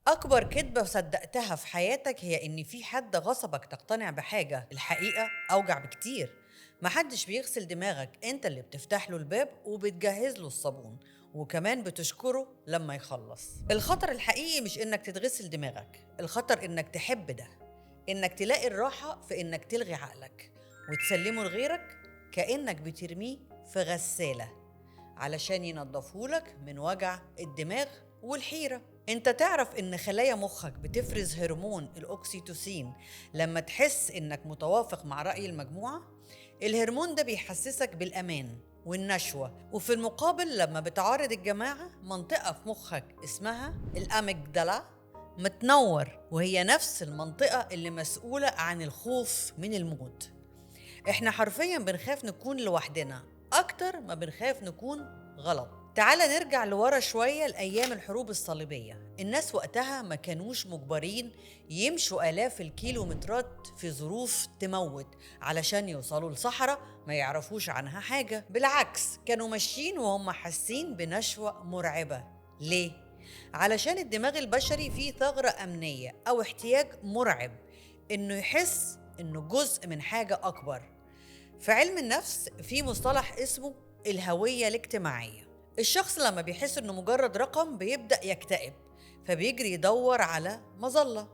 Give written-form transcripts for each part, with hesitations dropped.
أكبر كدبة صدقتها في حياتك هي إن في حد غصبك تقتنع بحاجة الحقيقة أوجع بكتير. محدش بيغسل دماغك، أنت اللي بتفتح له الباب وبتجهز له الصابون، وكمان بتشكره لما يخلص. الخطر الحقيقي مش إنك تتغسل دماغك، الخطر إنك تحب ده، إنك تلاقي الراحة في إنك تلغي عقلك وتسلمه لغيرك كأنك بترميه في غسالة علشان ينضفهولك من وجع الدماغ والحيرة. انت تعرف ان خلايا مخك بتفرز هرمون الاوكسيتوسين لما تحس انك متوافق مع رأي المجموعة؟ الهرمون ده بيحسسك بالامان والنشوة، وفي المقابل لما بتعارض الجماعة منطقة في مخك اسمها الاميجدالا متنور، وهي نفس المنطقة اللي مسؤولة عن الخوف من الموت. احنا حرفيا بنخاف نكون لوحدنا اكتر ما بنخاف نكون غلط. تعال نرجع لورا شوية لأيام الحروب الصليبية. الناس وقتها ما كانوش مجبرين يمشوا آلاف الكيلومترات في ظروف تموت علشان يوصلوا لصحراء ما يعرفوش عنها حاجة، بالعكس كانوا ماشيين وهم حاسين بنشوة مرعبة. ليه؟ علشان الدماغ البشري فيه ثغرة أمنية أو احتياج مرعب إنه يحس إنه جزء من حاجة أكبر. في علم النفس في مصطلح اسمه الهوية الاجتماعية. الشخص لما بيحس انه مجرد رقم بيبدأ يكتئب، فبيجري يدور على مظلة.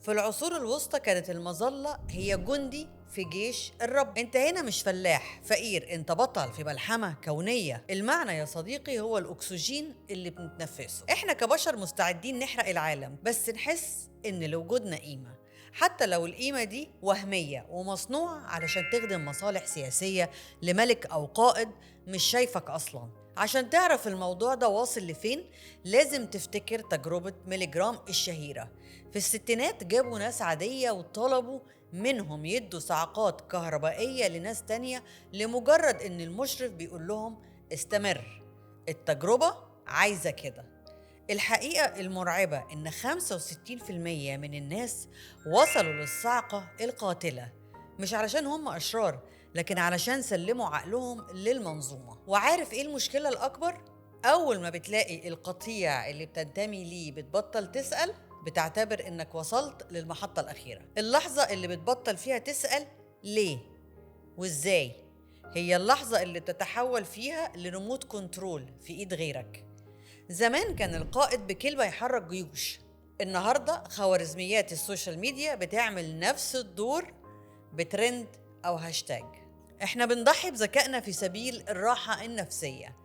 في العصور الوسطى كانت المظلة هي جندي في جيش الرب. انت هنا مش فلاح فقير، انت بطل في ملحمة كونية. المعنى يا صديقي هو الأكسجين اللي بنتنفسه. احنا كبشر مستعدين نحرق العالم بس نحس ان لوجودنا قيمة، حتى لو القيمة دي وهمية ومصنوعة علشان تخدم مصالح سياسية لملك أو قائد مش شايفك أصلاً. عشان تعرف الموضوع ده واصل لفين لازم تفتكر تجربة ميلي جرام الشهيرة. في الستينات جابوا ناس عادية وطلبوا منهم يدوا صعقات كهربائية لناس تانية لمجرد إن المشرف بيقول لهم استمر، التجربة عايزة كده. الحقيقة المرعبة إن 65% من الناس وصلوا للصعقة القاتلة مش علشان هم أشرار، لكن علشان سلموا عقلهم للمنظومة. وعارف إيه المشكلة الأكبر؟ أول ما بتلاقي القطيع اللي بتنتمي ليه بتبطل تسأل، بتعتبر إنك وصلت للمحطة الأخيرة. اللحظة اللي بتبطل فيها تسأل ليه وإزاي هي اللحظة اللي بتتحول فيها لريموت كنترول في إيد غيرك. زمان كان القائد بكلمة يحرك جيوش، النهاردة خوارزميات السوشيال ميديا بتعمل نفس الدور بترند أو هاشتاج. احنا بنضحي بذكائنا في سبيل الراحة النفسية.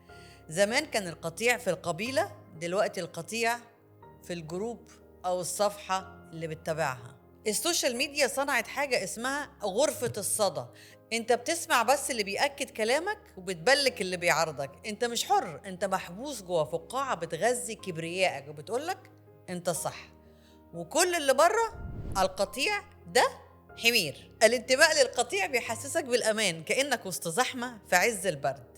زمان كان القطيع في القبيلة، دلوقتي القطيع في الجروب أو الصفحة اللي بتتابعها. السوشيال ميديا صنعت حاجة اسمها غرفة الصدى. انت بتسمع بس اللي بيأكد كلامك وبتبلك اللي بيعارضك. انت مش حر، انت محبوس جوه فقاعة بتغذي كبريائك وبتقولك انت صح، وكل اللي بره القطيع ده حمير. الانتماء للقطيع بيحسسك بالأمان كأنك وسط زحمة في عز البرد.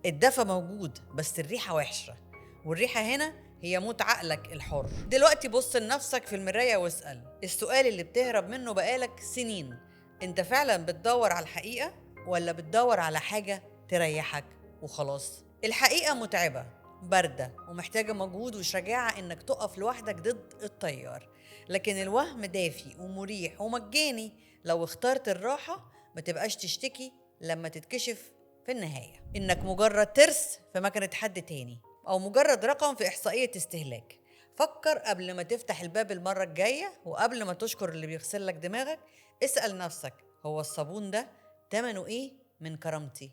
الدفى موجود بس الريحة وحشة، والريحة هنا هي موت عقلك الحر. دلوقتي بص لنفسك في المراية واسأل السؤال اللي بتهرب منه بقالك سنين: انت فعلا بتدور على الحقيقة ولا بتدور على حاجة تريحك وخلاص؟ الحقيقة متعبة باردة ومحتاجة مجهود وشجاعة انك تقف لوحدك ضد التيار، لكن الوهم دافي ومريح ومجاني لو اخترت الراحة. ما تبقاش تشتكي لما تتكشف في النهاية إنك مجرد ترس في مكنة حد تاني أو مجرد رقم في إحصائية استهلاك. فكر قبل ما تفتح الباب المرة الجاية، وقبل ما تشكر اللي بيغسل لك دماغك اسأل نفسك: هو الصابون ده تمنه إيه من كرامتي؟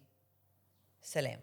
سلام.